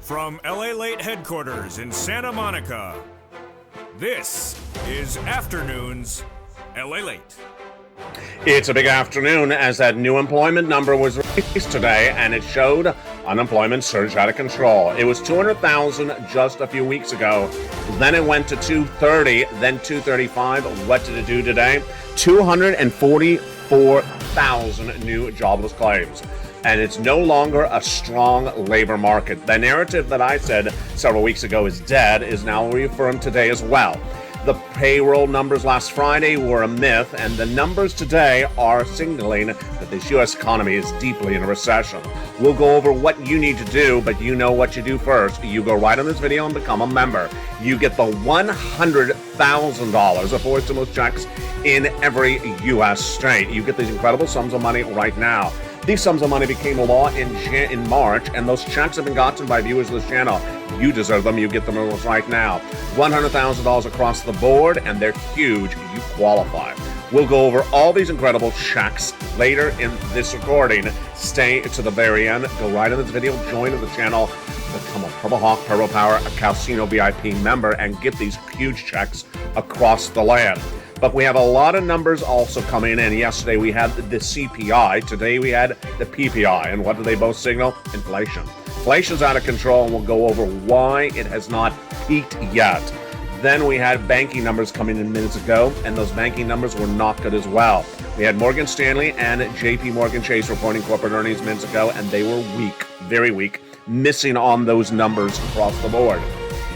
From LALATE headquarters in Santa Monica, this is Afternoons LALATE. It's a big afternoon as that new employment number was released today, and it showed unemployment surged out of control. It was 200,000 just a few weeks ago. Then it went to 230, then 235. What did it do today? 244,000 new jobless claims. And it's no longer a strong labor market. The narrative that I said several weeks ago is dead is now reaffirmed today as well. The payroll numbers last Friday were a myth, and the numbers today are signaling that the U.S. economy is deeply in a recession. We'll go over what you need to do, but you know what you do first. You go right on this video and become a member. You get the $100,000 of four stimulus checks in every U.S. state. You get these incredible sums of money right now. These sums of money became law in March, and those checks have been gotten by viewers of this channel. You deserve them. You get them right now. $100,000 across the board, and they're huge. You qualify. We'll go over all these incredible checks later in this recording. Stay to the very end. Go right in this video. Join the channel. Become a Purple Hawk, Purple Power, a Casino VIP member, and get these huge checks across the land. But we have a lot of numbers also coming in. Yesterday we had the CPI. Today we had the PPI. And what do they both signal? Inflation. Inflation's out of control, and we'll go over why it has not peaked yet. Then we had banking numbers coming in minutes ago, and those banking numbers were not good as well. We had Morgan Stanley and JP Morgan Chase reporting corporate earnings minutes ago, and they were weak, very weak, missing on those numbers across the board.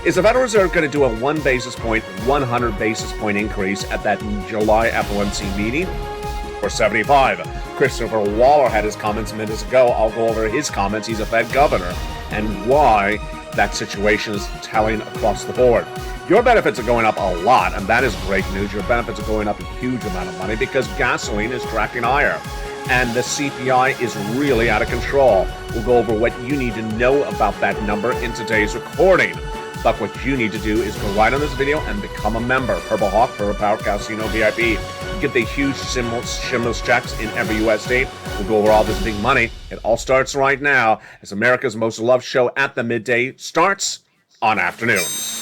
Is the Federal Reserve going to do a 1 basis point, 100 basis point increase at that July FOMC meeting? Or 75? Christopher Waller had his comments minutes ago. I'll go over his comments. He's a Fed governor, and why that situation is telling across the board. Your benefits are going up a lot, and that is great news. Your benefits are going up a huge amount of money because gasoline is tracking higher. And the CPI is really out of control. We'll go over what you need to know about that number in today's recording. But what you need to do is go right on this video and become a member. Purple Hawk, Purple Power, Casino VIP. Get the huge stimulus checks in every U.S. state. We'll go over all this big money. It all starts right now as America's most loved show at the midday starts on Afternoons.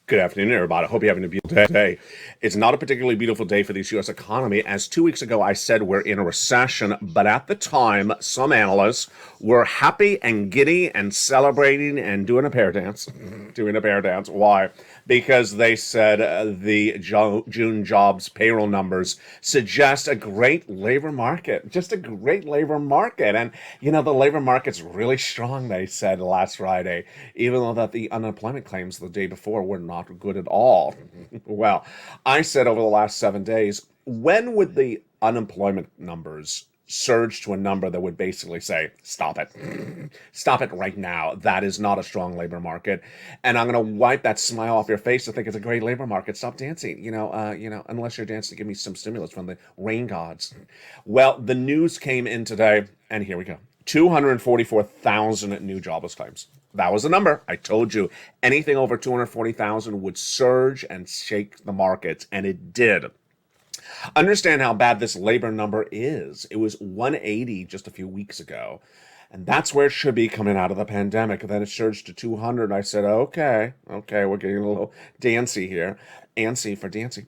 Good afternoon, everybody. I hope you're having a beautiful day. It's not a particularly beautiful day for the U.S. economy. As 2 weeks ago, I said we're in a recession, but at the time, some analysts were happy and giddy and celebrating and doing a pear dance. Why? Because they said the June jobs payroll numbers suggest a great labor market, just a great labor market. And, you know, the labor market's really strong, they said last Friday, even though that the unemployment claims the day before were not good at all. Well, I said over the last 7 days, when would the unemployment numbers surge to a number that would basically say, stop it. Stop it right now. That is not a strong labor market. And I'm going to wipe that smile off your face to think it's a great labor market. Stop dancing, unless you're dancing to give me some stimulus from the rain gods. Well, the news came in today, and here we go. 244,000 new jobless claims. That was the number. I told you anything over 240,000 would surge and shake the markets, and it did. Understand how bad this labor number is. It was 180 just a few weeks ago, and that's where it should be coming out of the pandemic. And then it surged to 200. I said, okay, we're getting a little dancy here. Nancy for dancing.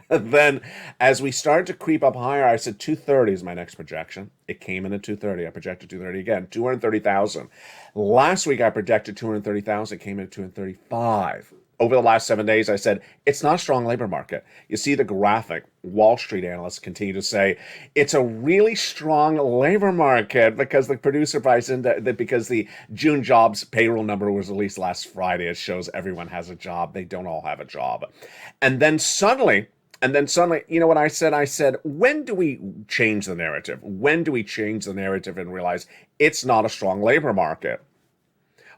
Then as we started to creep up higher, I said 230 is my next projection. It came in at 230. I projected 230 again, 230,000. Last week I projected 230,000. It came in at 235. Over the last 7 days, I said, it's not a strong labor market. You see the graphic. Wall Street analysts continue to say it's a really strong labor market because the producer price index, because the June jobs payroll number was released last Friday. It shows everyone has a job. They don't all have a job. And then suddenly, And then suddenly, you know what I said? I said, when do we change the narrative? When do we change the narrative and realize it's not a strong labor market?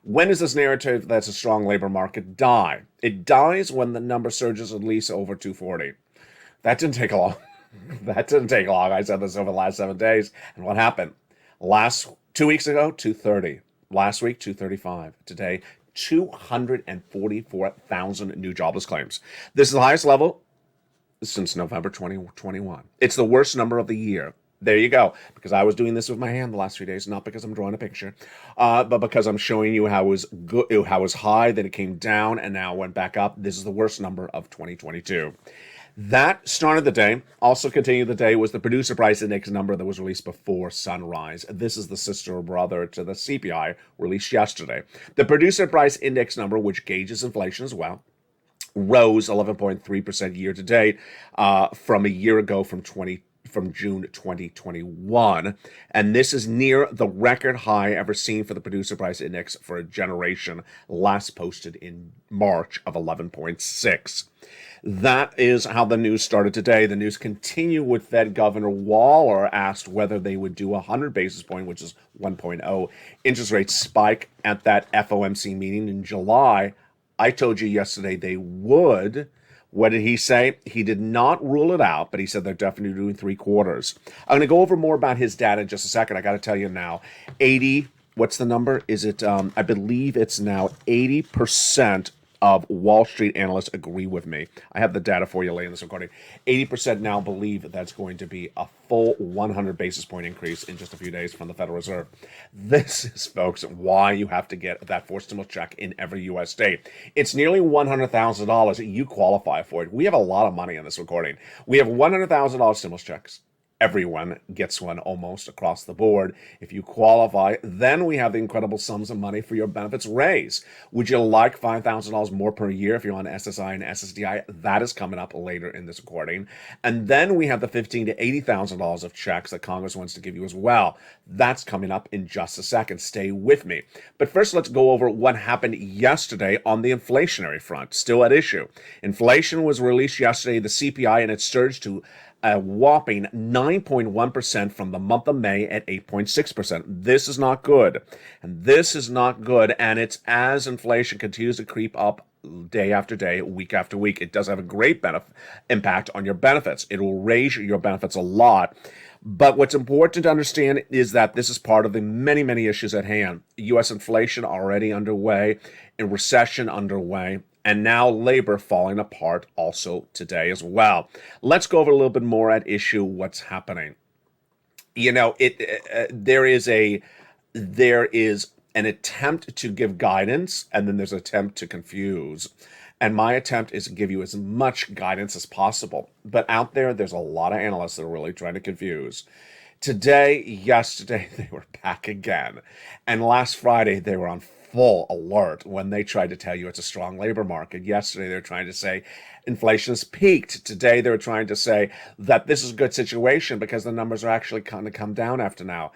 When does this narrative that's a strong labor market die? It dies when the number surges at least over 240. That didn't take long. That didn't take long. I said this over the last 7 days. And what happened? 2 weeks ago, 230. Last week, 235. Today, 244,000 new jobless claims. This is the highest level since November 2021. It's the worst number of the year. There you go. Because I was doing this with my hand the last few days, not because I'm drawing a picture, but because I'm showing you how it was good, how it was high, then it came down, and now went back up. This is the worst number of 2022. That started the day. Also continued the day was the producer price index number that was released before sunrise. This is the sister or brother to the CPI released yesterday. The producer price index number, which gauges inflation as well, rose 11.3% year to date from a year ago from June 2021. And this is near the record high ever seen for the producer price index for a generation, last posted in March of 11.6. That is how the news started today. The news continued with Fed Governor Waller asked whether they would do a 100 basis point, which is 1.0 interest rate spike at that FOMC meeting in July. I told you yesterday they would. What did he say? He did not rule it out, but he said they're definitely doing 3/4. I'm going to go over more about his data in just a second. I got to tell you now, 80, what's the number? Is it, I believe it's now 80% of Wall Street analysts agree with me. I have the data for you later in this recording. 80% now believe that's going to be a full 100 basis point increase in just a few days from the Federal Reserve. This is, folks, why you have to get that forced stimulus check in every U.S. state. It's nearly $100,000. You qualify for it. We have a lot of money in this recording. We have $100,000 stimulus checks. Everyone gets one almost across the board. If you qualify, then we have the incredible sums of money for your benefits raise. Would you like $5,000 more per year if you're on SSI and SSDI? That is coming up later in this recording. And then we have the $15,000 to $80,000 of checks that Congress wants to give you as well. That's coming up in just a second. Stay with me. But first, let's go over what happened yesterday on the inflationary front. Still at issue. Inflation was released yesterday, the CPI, and it surged to a whopping 9.1% from the month of May at 8.6%. This is not good. And this is not good. And it's as inflation continues to creep up day after day, week after week. It does have a great impact on your benefits. It will raise your benefits a lot. But what's important to understand is that this is part of the many, many issues at hand. U.S. inflation already underway, a recession underway, and now labor falling apart also today as well. Let's go over a little bit more at issue what's happening. You know, there is an attempt to give guidance, and then there's an attempt to confuse. And my attempt is to give you as much guidance as possible. But out there's a lot of analysts that are really trying to confuse. Yesterday, they were back again. And last Friday, they were on full alert when they tried to tell you it's a strong labor market. Yesterday, they're trying to say inflation has peaked. Today, they're trying to say that this is a good situation because the numbers are actually going to come down after now.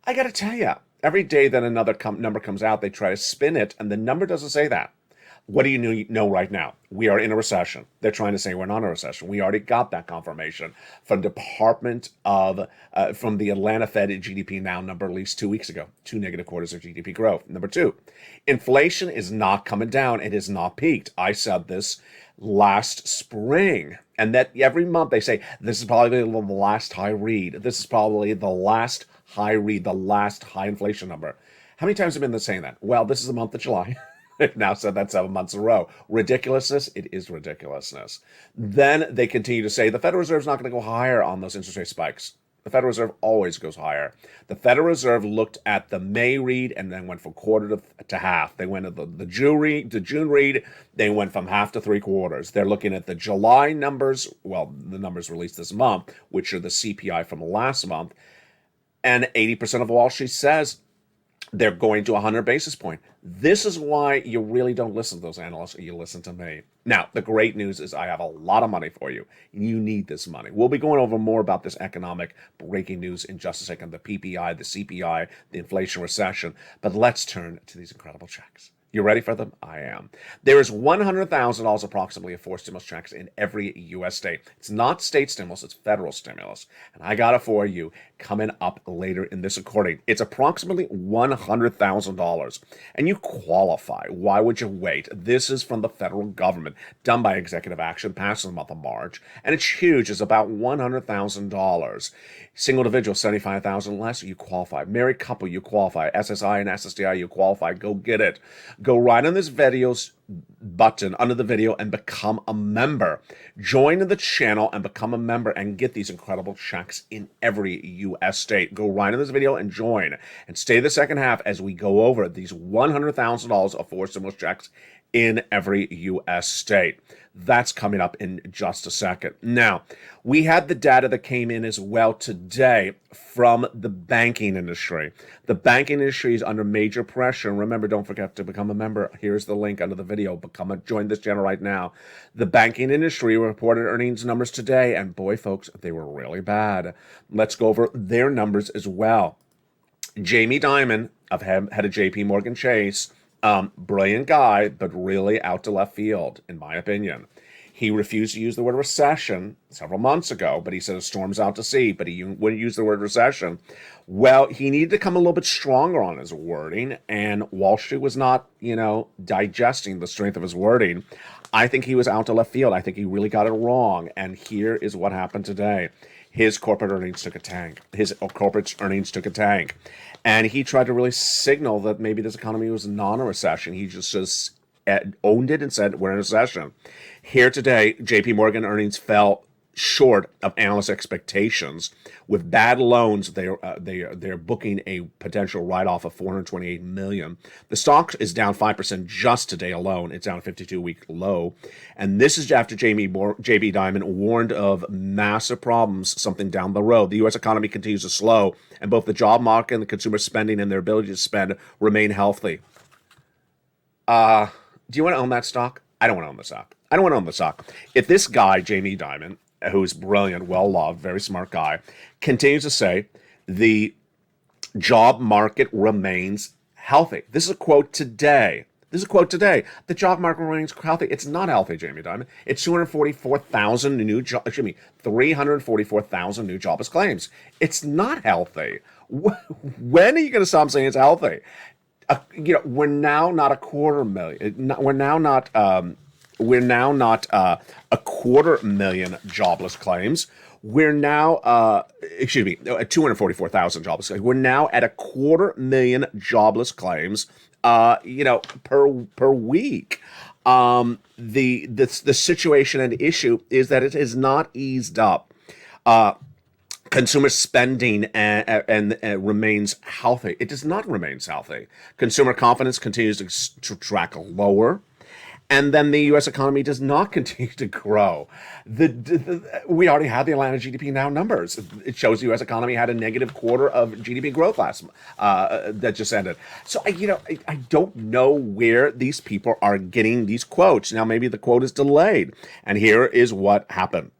I got to tell you, every day that another number comes out, they try to spin it, and the number doesn't say that. What do you know right now? We are in a recession. They're trying to say we're not in a recession. We already got that confirmation from from the Atlanta Fed GDP Now number released 2 weeks ago. 2 negative quarters of GDP growth. Number two, inflation is not coming down. It has not peaked. I said this last spring. And that every month they say, this is probably the last high read. This is probably the last high read, the last high inflation number. How many times have been saying that? Well, this is the month of July. They've now said that 7 months in a row. Ridiculousness? It is ridiculousness. Then they continue to say the Federal Reserve is not going to go higher on those interest rate spikes. The Federal Reserve always goes higher. The Federal Reserve looked at the May read and then went from quarter to half. They went at the June read. They went from half to 3/4. They're looking at the July numbers, well, the numbers released this month, which are the CPI from last month. And 80% of Wall Street says they're going to 100 basis point. This is why you really don't listen to those analysts, or you listen to me. Now, the great news is I have a lot of money for you. You need this money. We'll be going over more about this economic breaking news in just a second, the PPI, the CPI, the inflation recession. But let's turn to these incredible checks. You ready for them? I am. There is $100,000 approximately of forced stimulus checks in every U.S. state. It's not state stimulus, it's federal stimulus. And I got it for you coming up later in this recording. It's approximately $100,000. And you qualify. Why would you wait? This is from the federal government, done by executive action, passed in the month of March. And it's huge. It's about $100,000. Single individual, $75,000 less, you qualify. Married couple, you qualify. SSI and SSDI, you qualify. Go get it. Go right on this video's button under the video and become a member. Join the channel and become a member and get these incredible checks in every U.S. state. Go right on this video and join. And stay the second half as we go over these $100,000 of forced stimulus checks in every U.S. state. That's coming up in just a second. Now, we had the data that came in as well today from the banking industry. The banking industry is under major pressure. And remember, don't forget to become a member. Here's the link under the video. Join this channel right now. The banking industry reported earnings numbers today, and boy, folks, they were really bad. Let's go over their numbers as well. Jamie Dimon, head of JP Morgan Chase, brilliant guy, but really out to left field, in my opinion. He refused to use the word recession several months ago, but he said a storm's out to sea, but he wouldn't use the word recession. Well, he needed to come a little bit stronger on his wording, and Wall Street was not, digesting the strength of his wording. I think he was out to left field. I think he really got it wrong, and here is what happened today. His corporate earnings took a tank. And he tried to really signal that maybe this economy was not a recession. He just owned it and said, we're in a recession. Here today, JP Morgan earnings fell short of analyst expectations. With bad loans, they're booking a potential write-off of $428 million. The stock is down 5% just today alone. It's down a 52-week low. And this is after JP Dimon warned of massive problems something down the road. The U.S. economy continues to slow, and both the job market and the consumer spending and their ability to spend remain healthy. Do you want to own that stock? I don't want to own the stock. I don't want to own the stock. If this guy, Jamie Dimon, who's brilliant, well-loved, very smart guy, continues to say the job market remains healthy. This is a quote today. The job market remains healthy. It's not healthy, Jamie Dimon. It's 344,000 new jobless claims. It's not healthy. When are you going to stop saying it's healthy? We're now not a quarter million. We're now not a 250,000 jobless claims. We're now, 244,000 jobless claims. We're now at 250,000 jobless claims, per week. The situation and issue is that it has not eased up. Consumer spending and remains healthy. It does not remain healthy. Consumer confidence continues to track lower. And then the U.S. economy does not continue to grow. We already have the Atlanta GDP now numbers. It shows the U.S. economy had a negative quarter of GDP growth that just ended. So, I don't know where these people are getting these quotes. Now, maybe the quote is delayed. And here is what happened.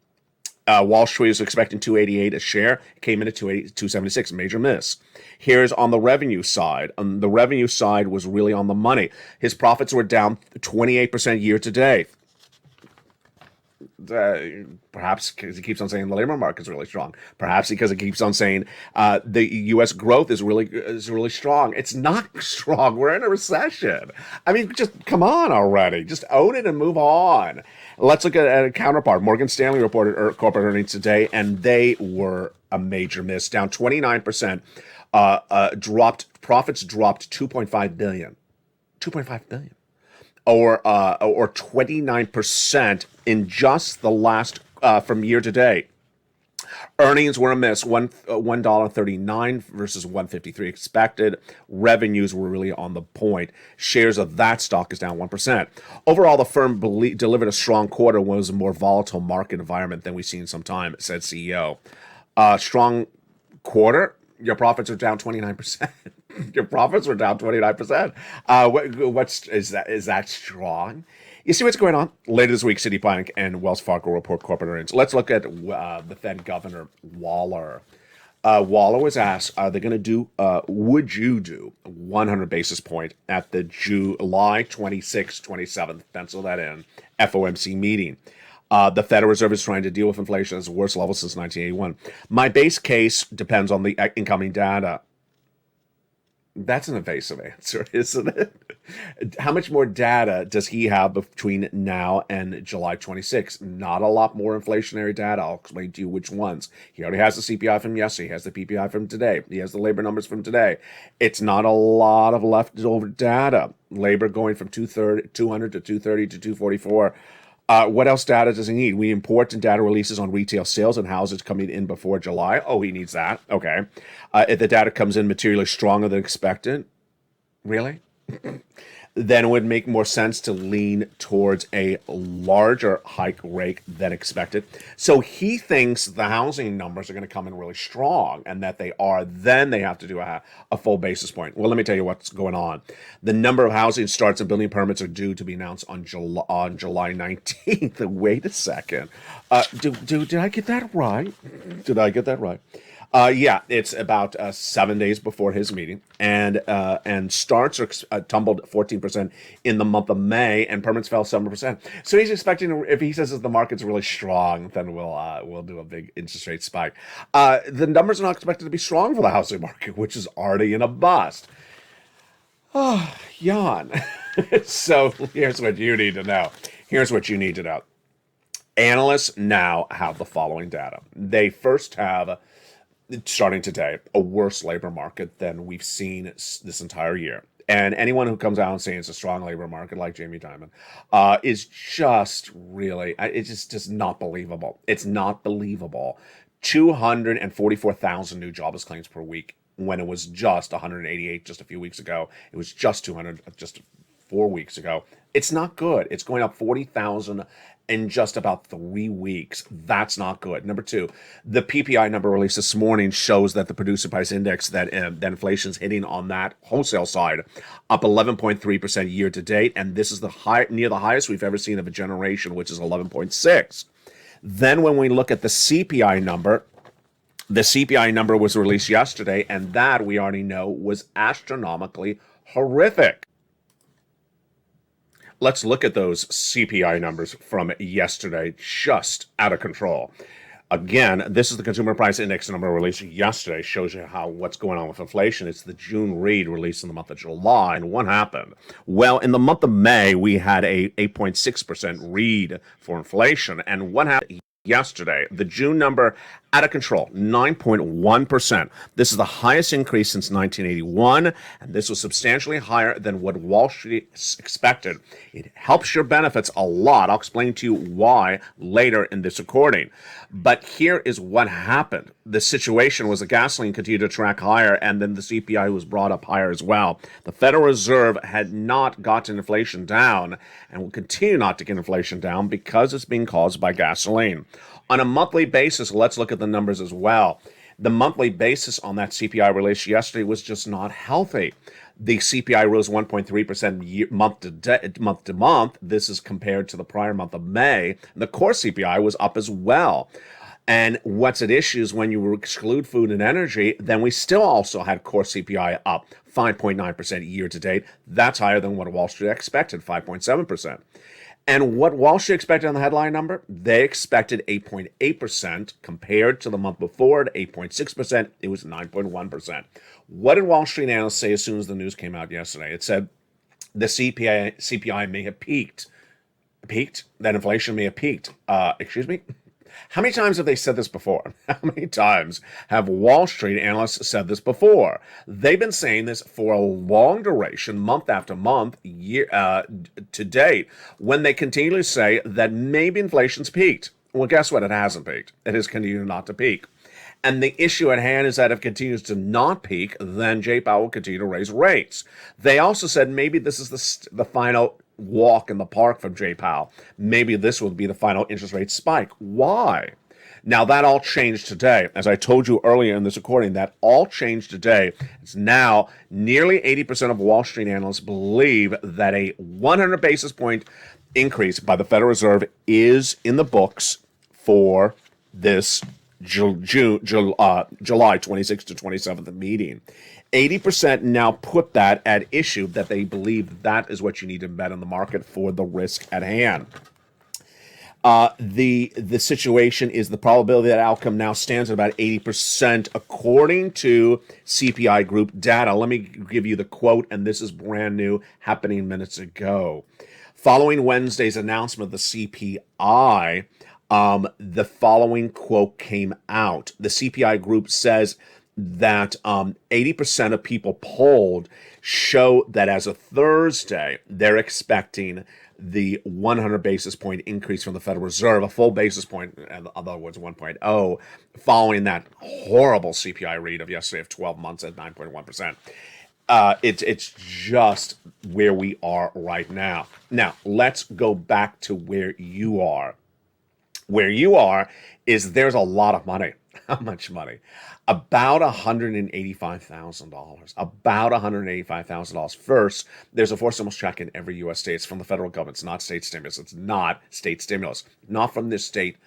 Wall Street was expecting 288 a share, came in at 276, major miss. Here's on the revenue side. The revenue side was really on the money. His profits were down 28% year to date. Perhaps because he keeps on saying the labor market is really strong. Perhaps because he keeps on saying the U.S. growth is really strong. It's not strong. We're in a recession. I mean, just come on already. Just own it and move on. Let's look at a counterpart. Morgan Stanley reported corporate earnings today, and they were a major miss, down 29%. Profits dropped 2.5 billion. 2.5 billion. Or 29% in just the last from year to date. Earnings were a miss, $1.39 versus $1.53 expected. Revenues were really on the point. Shares of that stock is down 1%. Overall, the firm delivered a strong quarter when it was a more volatile market environment than we've seen in some time, said CEO. Strong quarter, your profits are down 29%. Your profits were down 29%. Is that strong? You see what's going on? Later this week, Citibank and Wells Fargo report corporate earnings. Let's look at the Fed Governor Waller. Waller was asked, are they going to do, would you do 100 basis point at the July 26th, 27th, pencil that in, FOMC meeting? The Federal Reserve is trying to deal with inflation at its worst level since 1981. My base case depends on the incoming data. That's an evasive answer, isn't it? How much more data does he have between now and July 26th? Not a lot more inflationary data. I'll explain to you which ones. He already has the CPI from yesterday. He has the PPI from today. He has the labor numbers from today. It's not a lot of leftover data. Labor going from 200 to 230 to 244. What else data does he need? We important data releases on retail sales and houses coming in before July. Oh, he needs that. Okay. If the data comes in materially stronger than expected, really? Then it would make more sense to lean towards a larger hike rate than expected. So he thinks the housing numbers are going to come in really strong, and that they are. Then they have to do a full basis point. Well, let me tell you what's going on. The number of housing starts and building permits are due to be announced on July 19th. Wait a second. Did I get that right? Did I get that right? Yeah, it's about 7 days before his meeting, and starts are tumbled 14% in the month of May, and permits fell 7%. So he's expecting, if he says that the market's really strong, then we'll do a big interest rate spike. The numbers are not expected to be strong for the housing market, which is already in a bust. Oh, yawn. So here's what you need to know. Here's what you need to know. Analysts now have the following data. They first have, starting today, a worse labor market than we've seen this entire year. And anyone who comes out and saying it's a strong labor market, like Jamie Dimon, is just really, it's just not believable. It's not believable. 244,000 new jobless claims per week when it was just 188 just a few weeks ago. It was just 200 just 4 weeks ago. It's not good. It's going up 40,000 in just about 3 weeks. That's not good. Number two, the PPI number released this morning shows that the producer price index, that inflation's hitting on that wholesale side, up 11.3% year to date, and this is near the highest we've ever seen of a generation, which is 11.6. Then when we look at the CPI number was released yesterday, and that we already know was astronomically horrific. Let's look at those CPI numbers from yesterday, just out of control. Again, this is the Consumer Price Index number released yesterday. Shows you what's going on with inflation. It's the June read released in the month of July. And what happened? Well, in the month of May, we had a 8.6% read for inflation. And what happened yesterday? The June number, out of control, 9.1%. This is the highest increase since 1981, and this was substantially higher than what Wall Street expected. It helps your benefits a lot. I'll explain to you why later in this recording. But here is what happened. The situation was the gasoline continued to track higher, and then the CPI was brought up higher as well. The Federal Reserve had not gotten inflation down and will continue not to get inflation down because it's being caused by gasoline. On a monthly basis, let's look at the numbers as well. The monthly basis on that CPI release yesterday was just not healthy. The CPI rose 1.3% month to month. This is compared to the prior month of May. The core CPI was up as well. And what's at issue is when you exclude food and energy, then we still also had core CPI up 5.9% year to date. That's higher than what Wall Street expected, 5.7%. And what Wall Street expected on the headline number? They expected 8.8% compared to the month before at 8.6%. It was 9.1%. What did Wall Street analysts say as soon as the news came out yesterday? It said the CPI may have peaked. Peaked? That inflation may have peaked. Excuse me? How many times have they said this before? How many times have Wall Street analysts said this before? They've been saying this for a long duration, month after month, year to date, when they continually say that maybe inflation's peaked. Well, guess what? It hasn't peaked. It has continued not to peak. And the issue at hand is that if it continues to not peak, then Jay Powell will continue to raise rates. They also said maybe this is the final walk in the park from Jay Powell. Maybe this will be the final interest rate spike. Why? Now, that all changed today. As I told you earlier in this recording, that all changed today. It's now nearly 80% of Wall Street analysts believe that a 100 basis point increase by the Federal Reserve is in the books for this July 26th to 27th meeting. 80% now put that at issue, that they believe that is what you need to bet in the market for the risk at hand. The situation is the probability that outcome now stands at about 80% according to CPI Group data. Let me give you the quote, and this is brand new, happening minutes ago. Following Wednesday's announcement of the CPI, the following quote came out. The CPI Group says that 80% of people polled show that as of Thursday, they're expecting the 100 basis point increase from the Federal Reserve, a full basis point, in other words, 1.0, following that horrible CPI read of yesterday of 12 months at 9.1%. It's just where we are right now. Now, let's go back to where you are. Where you are is there's a lot of money. How much money? About $185,000. About $185,000. First, there's a forced stimulus check in every U.S. state. It's from the federal government. It's not state stimulus. It's not state stimulus. Not from this state.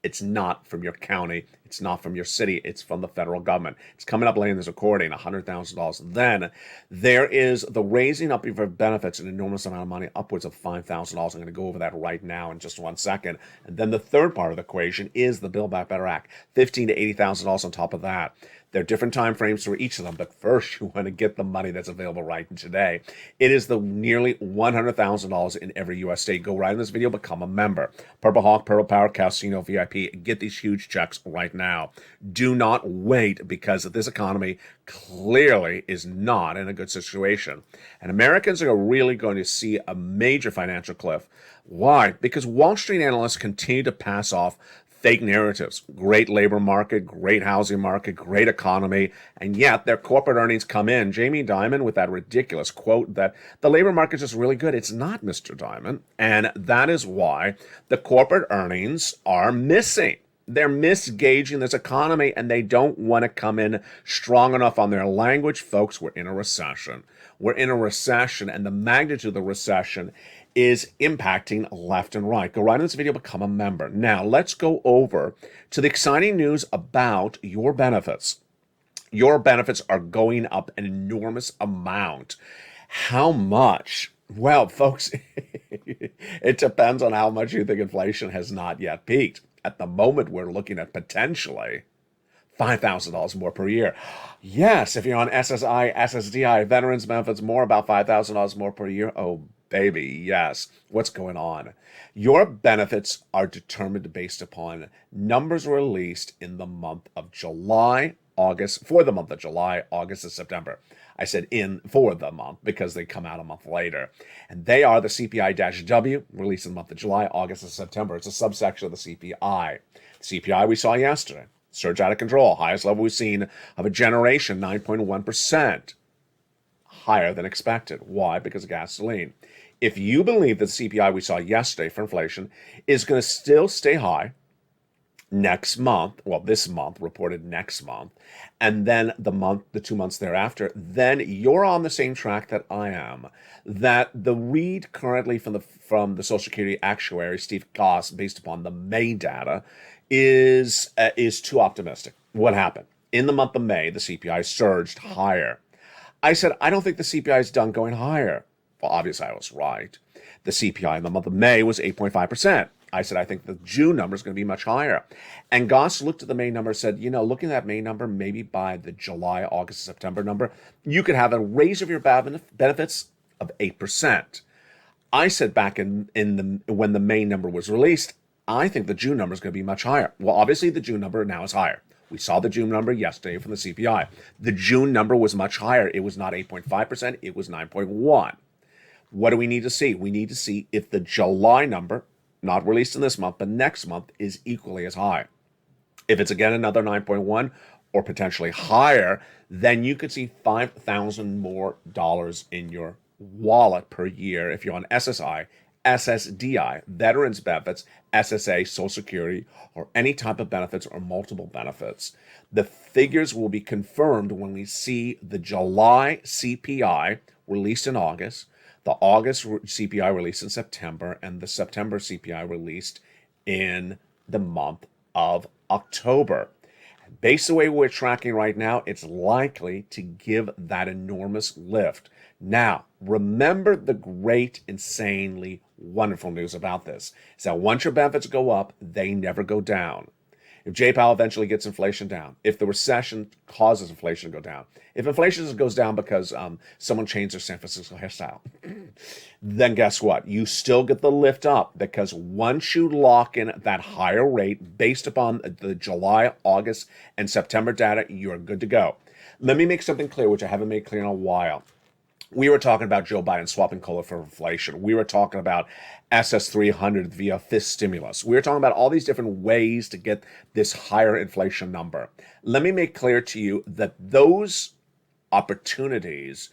It's not from your county. It's not from your city. It's from the federal government. It's coming up later in this recording, $100,000. Then there is the raising up of your benefits, an enormous amount of money, upwards of $5,000. I'm going to go over that right now in just 1 second. And then the third part of the equation is the Build Back Better Act, $15,000 to $80,000 on top of that. There are different time frames for each of them, but first you want to get the money that's available right today. It is the nearly $100,000 in every U.S. state. Go right in this video, become a member. Purple Hawk, Purple Power, Casino VIP. Get these huge checks right now. Do not wait, because this economy clearly is not in a good situation. And Americans are really going to see a major financial cliff. Why? Because Wall Street analysts continue to pass off fake narratives. Great labor market, great housing market, great economy, and yet their corporate earnings come in. Jamie Dimon with that ridiculous quote that the labor market is really good. It's not, Mr. Dimon, and that is why the corporate earnings are missing. They're misgauging this economy, and they don't want to come in strong enough on their language. Folks, we're in a recession. We're in a recession, and the magnitude of the recession is impacting left and right. Go right in this video, become a member. Now, let's go over to the exciting news about your benefits. Your benefits are going up an enormous amount. How much? Well, folks, it depends on how much you think inflation has not yet peaked. At the moment, we're looking at potentially $5,000 more per year. Yes, if you're on SSI, SSDI, veterans benefits, more about $5,000 more per year. Oh, baby, yes. What's going on? Your benefits are determined based upon numbers released in the month of July, August, for the month of July, August, and September. I said for the month because they come out a month later. And they are the CPI-W, released in the month of July, August, and September. It's a subsection of the CPI. The CPI we saw yesterday, surge out of control, highest level we've seen of a generation, 9.1%. Higher than expected. Why? Because of gasoline. If you believe that the CPI we saw yesterday for inflation is going to still stay high next month, well, this month, reported next month, and then the 2 months thereafter, then you're on the same track that I am. That the read currently from the Social Security actuary, Steve Goss, based upon the May data, is too optimistic. What happened? In the month of May, the CPI surged higher. I said, I don't think the CPI is done going higher. Well, obviously, I was right. The CPI in the month of May was 8.5%. I said, I think the June number is going to be much higher. And Goss looked at the May number and said, looking at that May number, maybe by the July, August, September number, you could have a raise of your benefits of 8%. I said back when the May number was released, I think the June number is going to be much higher. Well, obviously, the June number now is higher. We saw the June number yesterday from the CPI. The June number was much higher. It was not 8.5%. It was 9.1%. What do we need to see? We need to see if the July number, not released in this month, but next month, is equally as high. If it's again another 9.1 or potentially higher, then you could see $5,000 more in your wallet per year if you're on SSI, SSDI, veterans benefits, SSA, Social Security, or any type of benefits or multiple benefits. The figures will be confirmed when we see the July CPI released in August, the August CPI released in September, and the September CPI released in the month of October. Based on the way we're tracking right now, it's likely to give that enormous lift. Now, remember the great, insanely wonderful news about this is that once your benefits go up, they never go down. If J. Powell eventually gets inflation down, if the recession causes inflation to go down, if inflation goes down because someone changed their San Francisco hairstyle, then guess what? You still get the lift up, because once you lock in that higher rate based upon the July, August, and September data, you're good to go. Let me make something clear, which I haven't made clear in a while. We were talking about Joe Biden swapping COLA for inflation. We were talking about SS300 via fifth stimulus. We were talking about all these different ways to get this higher inflation number. Let me make clear to you that those opportunities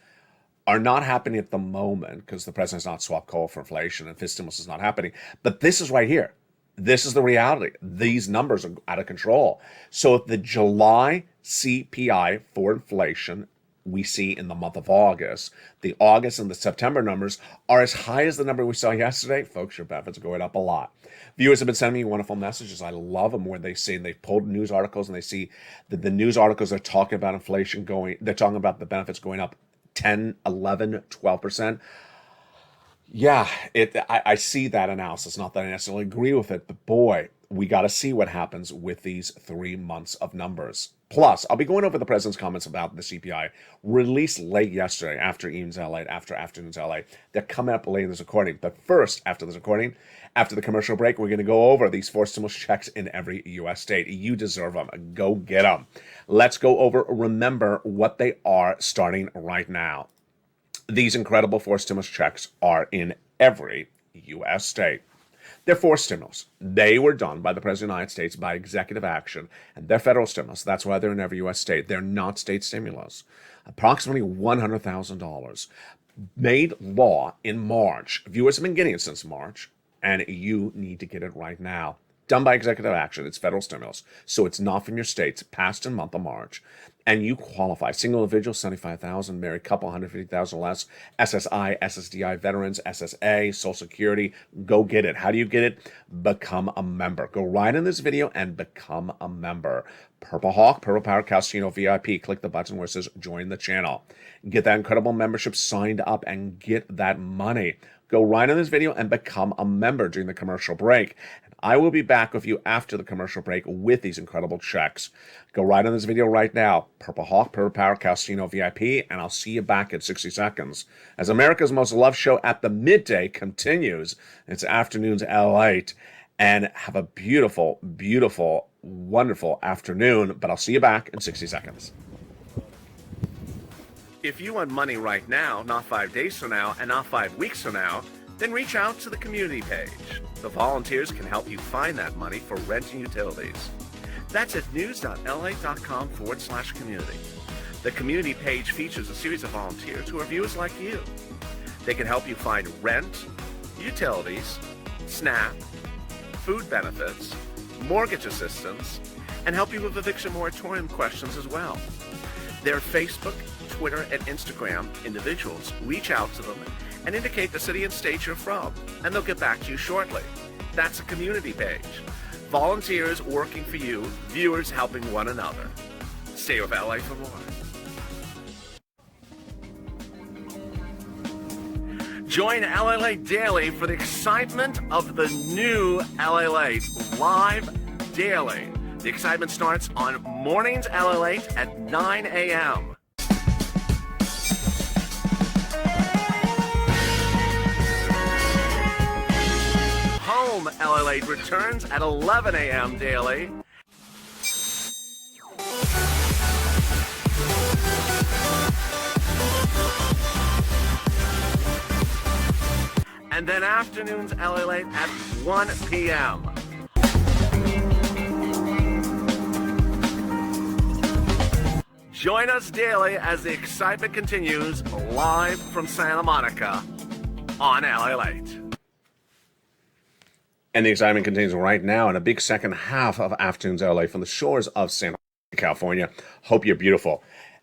are not happening at the moment because the president's not swapped COLA for inflation and fifth stimulus is not happening. But this is right here. This is the reality. These numbers are out of control. So if the July CPI for inflation we see in the month of August, the August and the September numbers are as high as the number we saw yesterday, folks, your benefits are going up a lot. Viewers have been sending me wonderful messages. I love them where they say they've pulled news articles and they see that the news articles are talking about inflation they're talking about the benefits going up 10, 11, 12%. Yeah, I see that analysis. Not that I necessarily agree with it, but boy, we got to see what happens with these 3 months of numbers. Plus, I'll be going over the president's comments about the CPI released late yesterday after Evenings LA, after Afternoons LA. They're coming up late in this recording. But first, after this recording, after the commercial break, we're going to go over these 4 stimulus checks in every U.S. state. You deserve them. Go get them. Let's go over, remember what they are starting right now. These incredible 4 stimulus checks are in every U.S. state. They're 4 stimulus. They were done by the President of the United States by executive action, and they're federal stimulus. That's why they're in every U.S. state. They're not state stimulus. Approximately $100,000. Made law in March. Viewers have been getting it since March, and you need to get it right now. Done by executive action. It's federal stimulus. So it's not from your states. Passed in month of March. And you qualify. Single individual, $75,000. Married couple, $150,000 less. SSI, SSDI, veterans, SSA, Social Security. Go get it. How do you get it? Become a member. Go right in this video and become a member. Purple Hawk, Purple Power Casino VIP. Click the button where it says join the channel. Get that incredible membership signed up and get that money. Go right in this video and become a member during the commercial break. I will be back with you after the commercial break with these incredible checks. Go right on this video right now. Purple Hawk, Purple Power Casino VIP, and I'll see you back in 60 seconds. As America's most loved show at the midday continues, it's Afternoons LALATE, and have a beautiful, beautiful, wonderful afternoon, but I'll see you back in 60 seconds. If you want money right now, not 5 days from now, and not 5 weeks from now, then reach out to the community page. The volunteers can help you find that money for rent and utilities. That's at news.la.com/community. The community page features a series of volunteers who are viewers like you. They can help you find rent, utilities, SNAP, food benefits, mortgage assistance, and help you with eviction moratorium questions as well. Their Facebook, Twitter, and Instagram individuals reach out to them and indicate the city and state you're from, and they'll get back to you shortly. That's a community page. Volunteers working for you, viewers helping one another. Stay with LA for more. Join LALATE Daily for the excitement of the new LALATE live daily. The excitement starts on mornings LALATE at 9 a.m. Home LALATE returns at 11 a.m. daily. And then Afternoons LALATE at 1 p.m. Join us daily as the excitement continues live from Santa Monica on LALATE. And the excitement continues right now in a big second half of Afternoons LA from the shores of Santa Monica, California. Hope you're beautiful.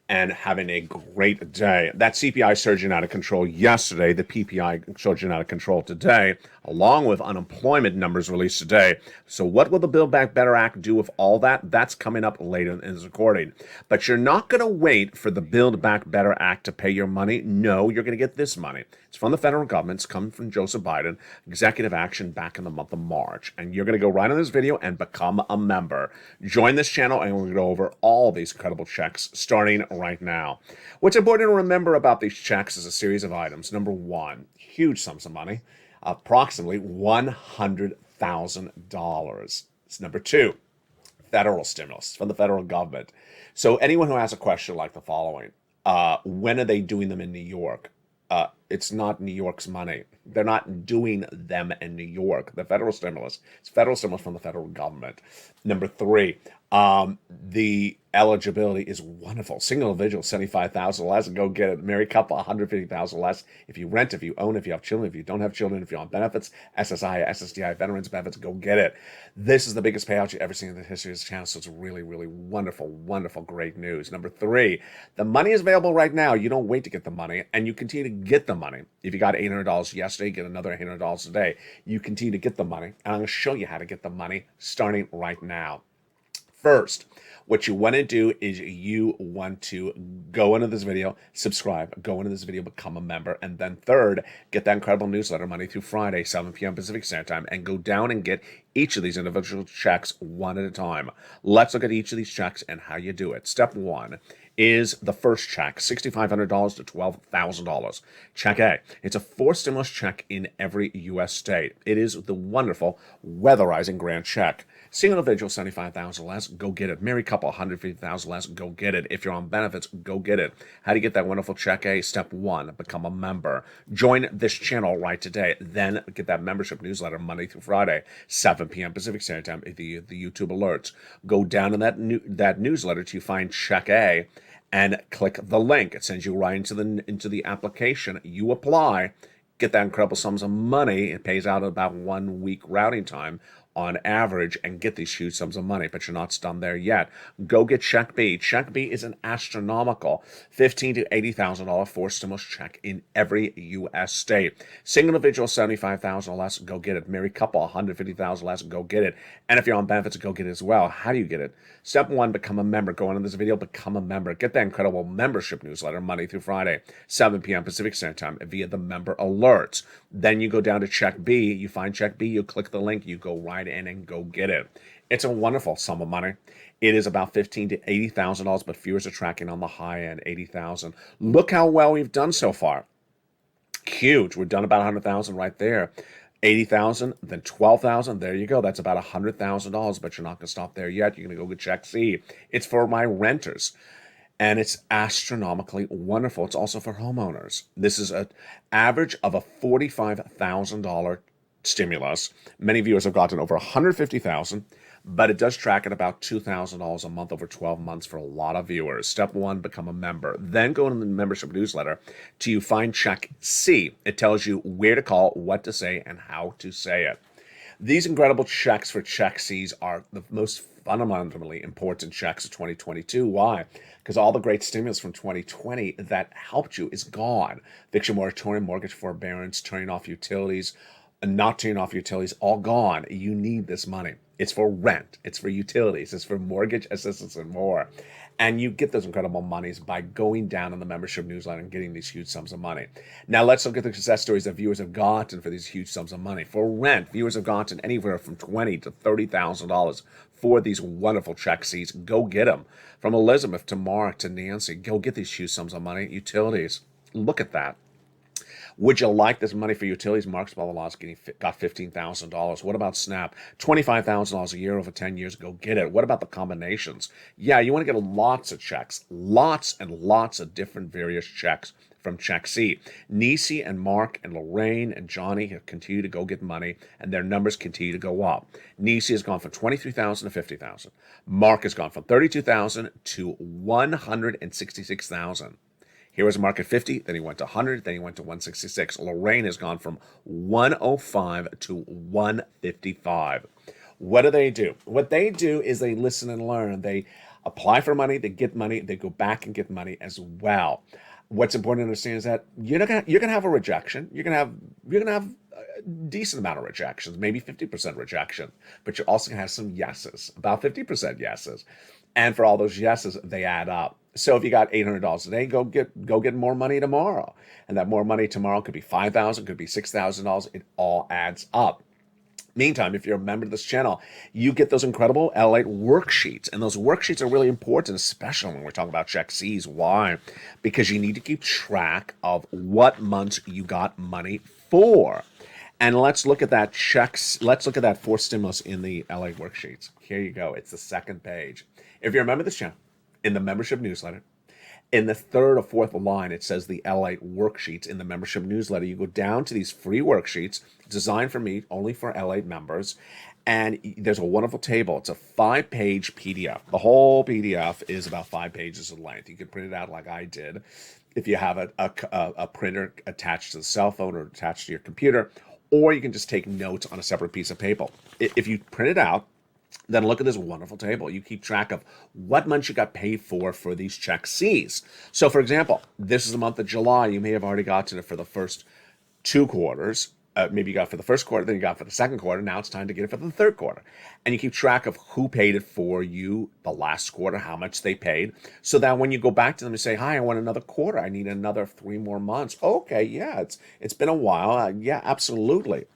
and having a great day. That CPI surging out of control yesterday, the PPI surging out of control today, along with unemployment numbers released today. So what will the Build Back Better Act do with all that? That's coming up later in this recording. But you're not going to wait for the Build Back Better Act to pay your money. No, you're going to get this money. It's from the federal government. It's coming from Joseph Biden, executive action back in the month of March. And you're going to go right on this video and become a member. Join this channel and we're going to go over all these incredible checks starting right now. What's important to remember about these checks is a series of items. Number one, huge sums of money, approximately $100,000. Number two, federal stimulus from the federal government. So anyone who has a question like the following, when are they doing them in New York? It's not New York's money. They're not doing them in New York. The federal stimulus. It's federal stimulus from the federal government. Number three, the eligibility is wonderful. Single individual, $75,000 less, go get it. Married couple, $150,000 less. If you rent, if you own, if you have children, if you don't have children, if you're on benefits, SSI, SSDI, veterans benefits, go get it. This is the biggest payout you've ever seen in the history of this channel, so it's really, really wonderful, wonderful, great news. Number three, the money is available right now. You don't wait to get the money, and you continue to get the money. If you got $800 yesterday, get another $800 today. You continue to get the money, and I'm going to show you how to get the money starting right now. First, what you want to do is you want to go into this video, subscribe, go into this video, become a member, and then third, get that incredible newsletter Monday through Friday, 7 p.m. Pacific Standard Time, and go down and get each of these individual checks one at a time. Let's look at each of these checks and how you do it. Step one is the first check, $6,500 to $12,000. Check A. It's a forced stimulus check in every U.S. state. It is the wonderful weatherizing grant check. Single individual, $75,000 less, go get it. Married couple, $150,000 less, go get it. If you're on benefits, go get it. How do you get that wonderful check A? Step one, become a member. Join this channel right today. Then get that membership newsletter Monday through Friday, 7 p.m. Pacific Standard Time, the YouTube alerts. Go down in that newsletter till you find check A and click the link. It sends you right into the application. You apply, get that incredible sums of money. It pays out about 1 week routing time on average, and get these huge sums of money, but you're not done there yet. Go get check B. Check B is an astronomical $15,000 to $80,000 forced stimulus check in every U.S. state. Single individual, $75,000 less, go get it. Married couple, $150,000 less, go get it. And if you're on benefits, go get it as well. How do you get it? Step one, become a member. Go into this video, become a member. Get that incredible membership newsletter Monday through Friday, 7 p.m. Pacific Standard Time via the member alerts. Then you go down to check B. You find check B, you click the link, you go right in and go get it. It's a wonderful sum of money. It is about $15,000 to $80,000, but viewers are tracking on the high end, $80,000. Look how well we've done so far. Huge. We've done about $100,000 right there. $80,000, then $12,000. There you go. That's about $100,000, but you're not going to stop there yet. You're going to go get check C. It's for my renters, and it's astronomically wonderful. It's also for homeowners. This is an average of a $45,000 stimulus. Many viewers have gotten over $150,000, but it does track at about $2,000 a month over 12 months for a lot of viewers. Step one, become a member. Then go into the membership newsletter till you find check C. It tells you where to call, what to say, and how to say it. These incredible checks for check C's are the most fundamentally important checks of 2022. Why? Because all the great stimulus from 2020 that helped you is gone. Eviction moratorium, mortgage forbearance, turning off utilities, and not turning off utilities, all gone. You need this money. It's for rent. It's for utilities. It's for mortgage assistance and more. And you get those incredible monies by going down in the membership newsletter and getting these huge sums of money. Now let's look at the success stories that viewers have gotten for these huge sums of money. For rent, viewers have gotten anywhere from $20,000 to $30,000 for these wonderful check C's. Go get them. From Elizabeth to Mark to Nancy, go get these huge sums of money. Utilities, look at that. Would you like this money for utilities? Mark's got $15,000. What about SNAP? $25,000 a year over 10 years. Go get it. What about the combinations? Yeah, you want to get lots of checks. Lots and lots of different various checks from check C. Nisi and Mark and Lorraine and Johnny have continued to go get money, and their numbers continue to go up. Nisi has gone from $23,000 to $50,000. Mark has gone from $32,000 to $166,000. Here was Mark at 50, then he went to 100, then he went to 166. Lorraine has gone from 105 to 155. What do? What they do is they listen and learn. They apply for money, they get money, they go back and get money as well. What's important to understand is that you're gonna have a rejection. You're gonna have a decent amount of rejections, maybe 50% rejection, but you're also gonna have some yeses, about 50% yeses. And for all those yeses, they add up. So if you got $800 today, go get more money tomorrow. And that more money tomorrow could be $5,000, could be $6,000. It all adds up. Meantime, if you're a member of this channel, you get those incredible LALATE worksheets. And those worksheets are really important, especially when we're talking about check C's. Why? Because you need to keep track of what months you got money for. And let's look at that checks. Let's look at that for stimulus in the LALATE worksheets. Here you go. It's the second page. If you're a member of this channel, in the membership newsletter, in the third or fourth line, it says the LALATE worksheets in the membership newsletter. You go down to these free worksheets designed for me, only for LALATE members. And there's a wonderful table. It's a 5-page PDF. The whole PDF is about 5 pages in length. You can print it out like I did. If you have a printer attached to the cell phone or attached to your computer, or you can just take notes on a separate piece of paper. If you print it out, then look at this wonderful table. You keep track of what months you got paid for these check C's. So, for example, this is the month of July. You may have already gotten it for the first 2 quarters. Maybe you got it for the first quarter, then you got it for the second quarter. Now it's time to get it for the third quarter. And you keep track of who paid it for you the last quarter, how much they paid, so that when you go back to them and say, hi, I want another quarter. I need another 3 more months. Okay, yeah, it's been a while. Yeah, absolutely.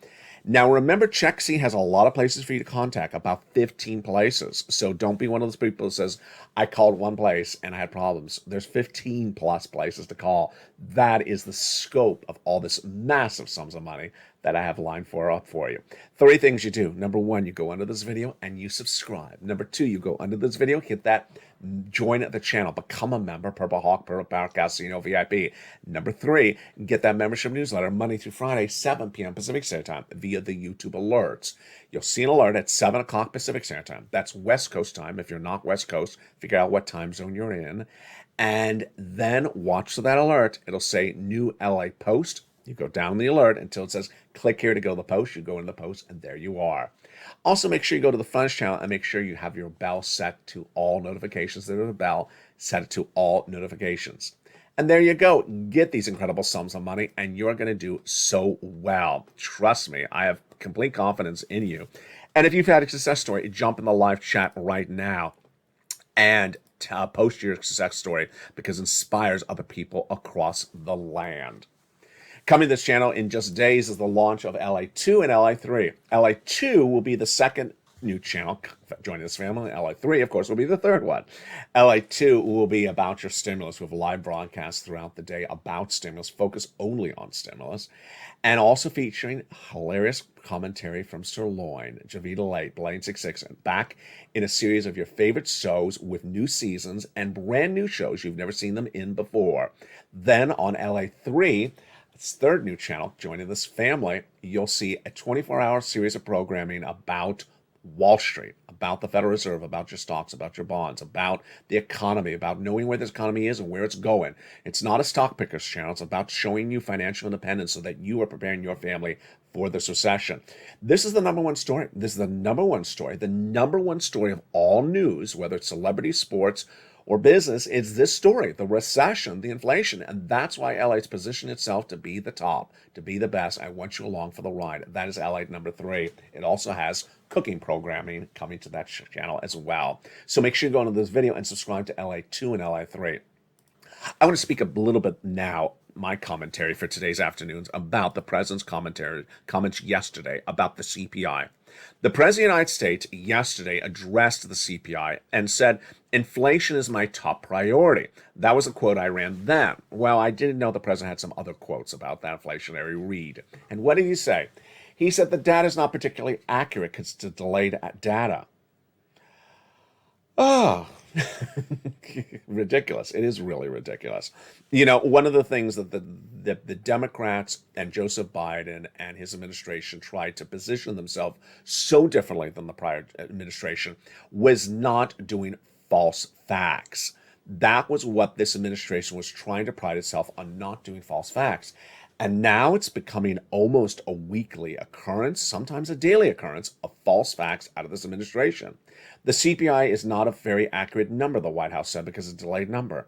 Now, remember, CheckC has a lot of places for you to contact, about 15 places. So don't be one of those people who says, I called one place and I had problems. There's 15 plus places to call. That is the scope of all this massive sums of money that I have lined up for you. 3 things you do. Number 1, you go under this video and you subscribe. Number 2, you go under this video, hit that join the channel, become a member, Purple Hawk, Purple Power Casino VIP. Number 3, get that membership newsletter Monday through Friday, 7 p.m. Pacific Standard Time via the YouTube alerts. You'll see an alert at 7 o'clock Pacific Standard Time. That's West Coast time. If you're not West Coast, figure out what time zone you're in. And then watch for that alert. It'll say new LA post. You go down the alert until it says click here to go to the post. You go into the post and there you are. Also, make sure you go to the Funds channel and make sure you have your bell set to all notifications. There's a bell, set it to all notifications. And there you go. Get these incredible sums of money and you're going to do so well. Trust me, I have complete confidence in you. And if you've had a success story, jump in the live chat right now and post your success story because it inspires other people across the land. Coming to this channel in just days is the launch of LA2 and LA3. LA2 will be the second new channel joining this family. LA3, of course, will be the third one. LA2 will be about your stimulus with live broadcasts throughout the day about stimulus, focus only on stimulus, and also featuring hilarious commentary from Sirloin, Javita Late, Blaine66, and back in a series of your favorite shows with new seasons and brand new shows you've never seen them in before. Then on LA3, its third new channel, joining this family, you'll see a 24-hour series of programming about Wall Street, about the Federal Reserve, about your stocks, about your bonds, about the economy, about knowing where this economy is and where it's going. It's not a stock pickers channel. It's about showing you financial independence so that you are preparing your family for this recession. This is the number one story. This is the number one story. The number one story of all news, whether it's celebrity, sports, or business, is this story, the recession, the inflation. And that's why LA's positioned itself to be the top, to be the best. I want you along for the ride. That is LA number 3. It also has cooking programming coming to that channel as well. So make sure you go into this video and subscribe to LA2 and LA3. I want to speak a little bit now, my commentary for today's afternoons about the president's comments yesterday about the CPI. The President of the United States yesterday addressed the CPI and said, inflation is my top priority. That was a quote I ran then. Well, I didn't know the President had some other quotes about that inflationary read. And what did he say? He said the data is not particularly accurate because it's delayed data. Oh, ridiculous. It is really ridiculous. You know, one of the things that the Democrats and Joseph Biden and his administration tried to position themselves so differently than the prior administration was not doing false facts. That was what this administration was trying to pride itself on, not doing false facts. And now it's becoming almost a weekly occurrence, sometimes a daily occurrence, of false facts out of this administration. The CPI is not a very accurate number, the White House said, because it's a delayed number.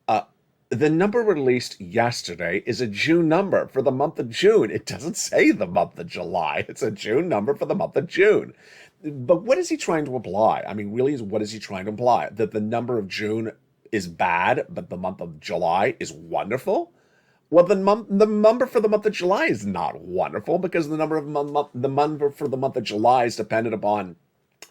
Uh, the number released yesterday is a June number for the month of June. It doesn't say the month of July. It's a June number for the month of June. But what is he trying to imply? I mean, really, what is he trying to imply? That the number of June is bad, but the month of July is wonderful? Well, the number for the month of July is not wonderful because the number for the month of July is dependent upon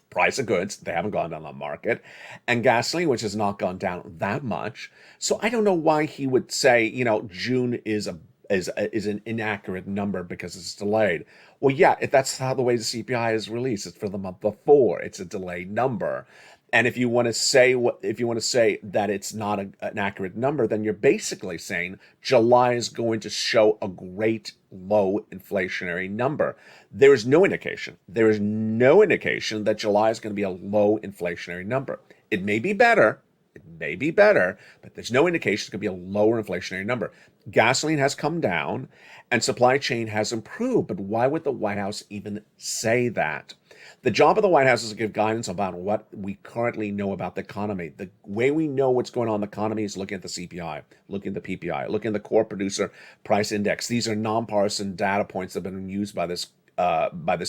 price of goods. They haven't gone down on the market, and gasoline, which has not gone down that much. So I don't know why he would say, June is an inaccurate number because it's delayed. Well, yeah, if that's how the way the CPI is released, it's for the month before. It's a delayed number. And if you want to say that it's not an accurate number, then you're basically saying July is going to show a great low inflationary number. There is no indication. There is no indication that July is going to be a low inflationary number. It may be better. It may be better, but there's no indication it's going to be a lower inflationary number. Gasoline has come down and supply chain has improved, but why would the White House even say that? The job of the White House is to give guidance about what we currently know about the economy. The way we know what's going on in the economy is looking at the CPI, looking at the PPI, looking at the core producer price index. These are nonpartisan data points that have been used by this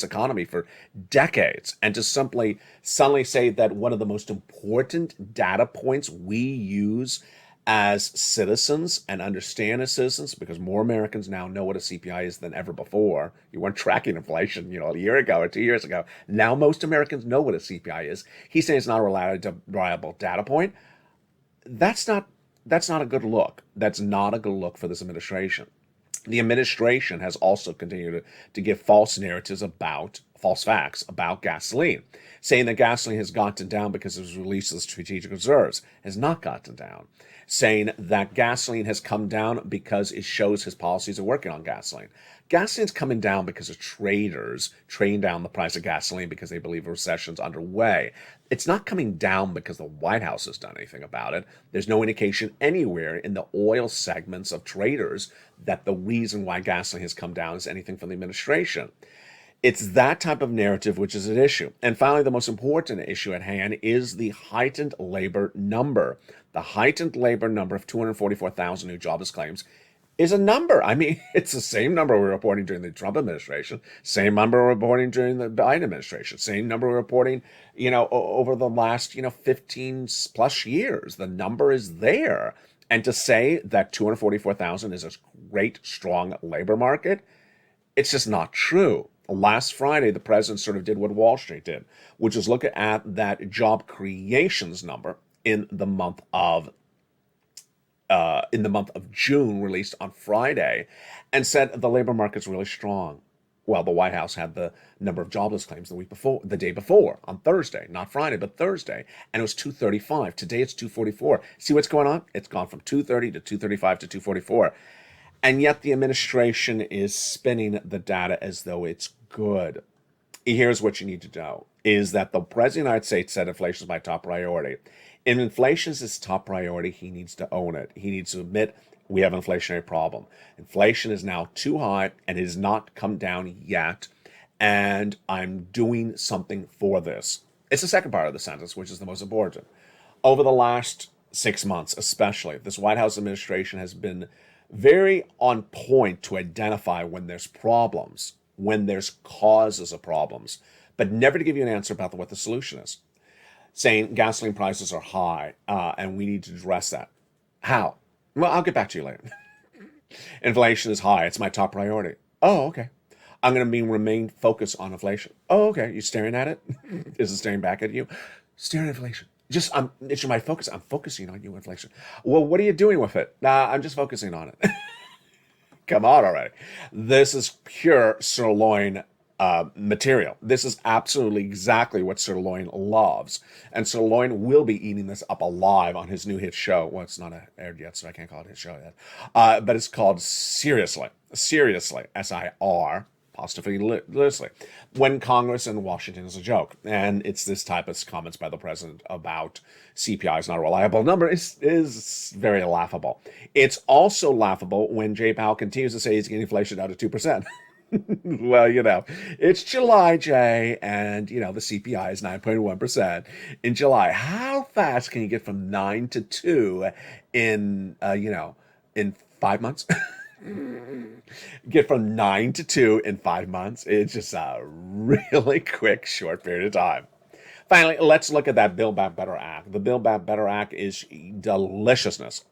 economy for decades. And to simply suddenly say that one of the most important data points we use as citizens and understand as citizens, because more Americans now know what a CPI is than ever before. You weren't tracking inflation, a year ago or 2 years ago. Now most Americans know what a CPI is. He's saying it's not a reliable data point. That's not a good look. That's not a good look for this administration. The administration has also continued to give false facts about gasoline, saying that gasoline has gotten down because it was released of the strategic reserves. It has not gotten down. Saying that gasoline has come down because it shows his policies are working on gasoline. Gasoline's coming down because of traders trading down the price of gasoline because they believe a recession's underway. It's not coming down because the White House has done anything about it. There's no indication anywhere in the oil segments of traders that the reason why gasoline has come down is anything from the administration. It's that type of narrative which is at issue. And finally, the most important issue at hand is the heightened labor number. The heightened labor number of 244,000 new jobless claims is a number. I mean, it's the same number we were reporting during the Trump administration, same number we were reporting during the Biden administration, same number we were reporting, over the last, 15 plus years. The number is there. And to say that 244,000 is a great, strong labor market, it's just not true. Last Friday, the president sort of did what Wall Street did, which is look at that job creations number in the month of June, released on Friday, and said the labor market's really strong. Well, the White House had the number of jobless claims the day before, on Thursday, not Friday, but Thursday, and it was 235. Today it's 244. See what's going on? It's gone from 230 to 235 to 244. And yet the administration is spinning the data as though it's good. Here's what you need to know, is that the President of the United States said inflation is my top priority. If inflation is his top priority, he needs to own it. He needs to admit we have an inflationary problem. Inflation is now too high and it has not come down yet. And I'm doing something for this. It's the second part of the sentence, which is the most important. Over the last 6 months, especially, this White House administration has been very on point to identify when there's problems, when there's causes of problems, but never to give you an answer about what the solution is. Saying gasoline prices are high and we need to address that. How? Well, I'll get back to you later. Inflation is high. It's my top priority. Oh, okay. I'm going to remain focused on inflation. Oh, okay. You staring at it? Is it staring back at you? Staring at inflation. It's my focus. I'm focusing on you, inflation. Well, what are you doing with it? I'm just focusing on it. Come on already. This is pure sirloin material. This is absolutely exactly what Sirloin loves. And Sirloin will be eating this up alive on his new hit show. Well, it's not aired yet, so I can't call it his show yet. But it's called Seriously, SIR. posthumously, when Congress and Washington is a joke. And it's this type of comments by the president about CPI is not a reliable number is very laughable. It's also laughable when Jay Powell continues to say he's getting inflation down to 2%. Well, it's July, Jay, and, the CPI is 9.1% in July. How fast can you get from 9 to 2 in 5 months? Get from 9 to 2 in 5 months. It's just a really quick, short period of time. Finally, let's look at that Build Back Better Act. The Build Back Better Act is deliciousness.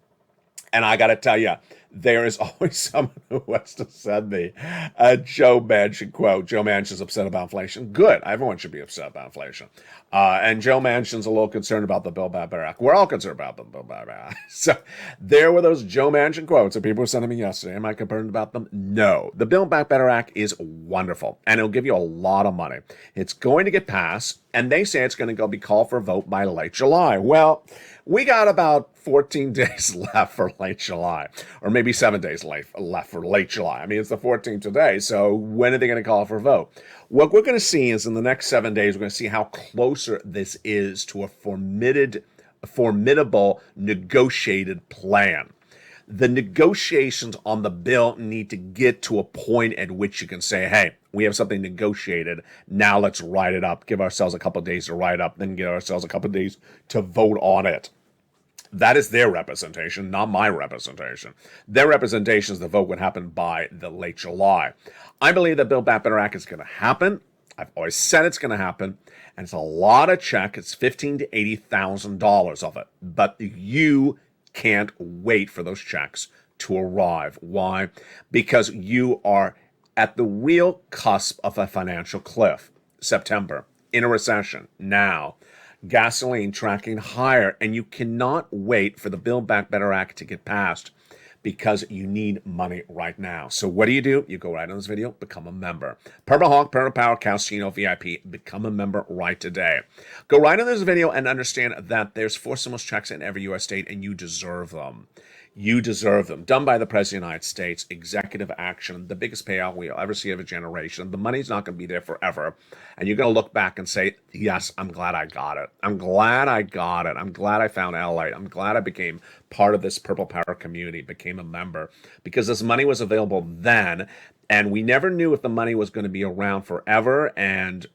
And I got to tell you, there is always someone who wants to send me a Joe Manchin quote. Joe Manchin's upset about inflation. Good. Everyone should be upset about inflation. And Joe Manchin's a little concerned about the Build Back Better Act. We're all concerned about the Build Back Better Act. So there were those Joe Manchin quotes that people were sending me yesterday. Am I concerned about them? No. The Build Back Better Act is wonderful, and it'll give you a lot of money. It's going to get passed, and they say it's going to be called for a vote by late July. Well, we got about 14 days left for late July, or maybe 7 days left for late July. I mean, it's the 14th today, so when are they going to call for a vote? What we're going to see is in the next 7 days, we're going to see how closer this is to a formidable negotiated plan. The negotiations on the bill need to get to a point at which you can say, hey, we have something negotiated. Now let's write it up. Give ourselves a couple of days to write up, then give ourselves a couple of days to vote on it. That is their representation, not my representation. Their representation is the vote would happen by the late July. I believe that Build Back Better Act is going to happen. I've always said it's going to happen, and it's a lot of check. It's $15,000 to $80,000 of it, but you can't wait for those checks to arrive. Why? Because you are at the real cusp of a financial cliff. September, in a recession, now. Gasoline tracking higher, and you cannot wait for the Build Back Better Act to get passed because you need money right now. So what do? You go right on this video, become a member. Purple Hawk, Purple Power, Calcino VIP, become a member right today. Go right on this video and understand that there's 4 stimulus checks in every U.S. state, and you deserve them. You deserve them. Done by the President of the United States, executive action, the biggest payout we'll ever see of a generation. The money's not going to be there forever. And you're going to look back and say, yes, I'm glad I got it. I'm glad I got it. I'm glad I found LALATE. I'm glad I became part of this Purple Power community, became a member, because this money was available then. And we never knew if the money was going to be around forever. And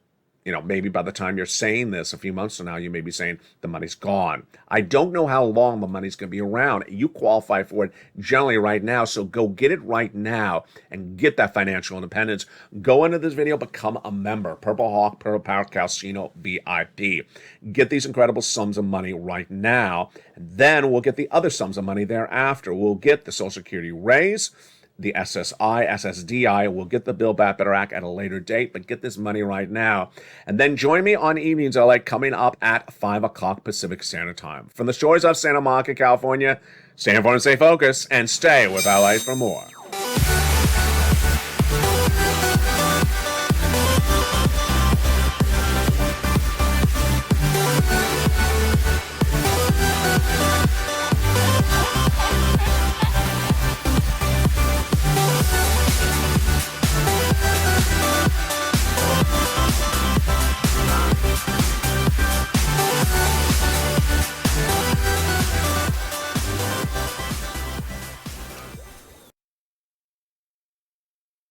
maybe by the time you're saying this a few months from now, you may be saying the money's gone. I don't know how long the money's going to be around. You qualify for it generally right now, so go get it right now and get that financial independence. Go into this video, become a member. Purple Hawk, Purple Power, Calcino VIP. Get these incredible sums of money right now, and then we'll get the other sums of money thereafter. We'll get the Social Security raise, the SSI, SSDI. We'll get the Build Back Better Act at a later date, but get this money right now. And then join me on Evenings LA coming up at 5 o'clock Pacific Standard Time. From the shores of Santa Monica, California, stay informed and stay focused, and stay with LA for more.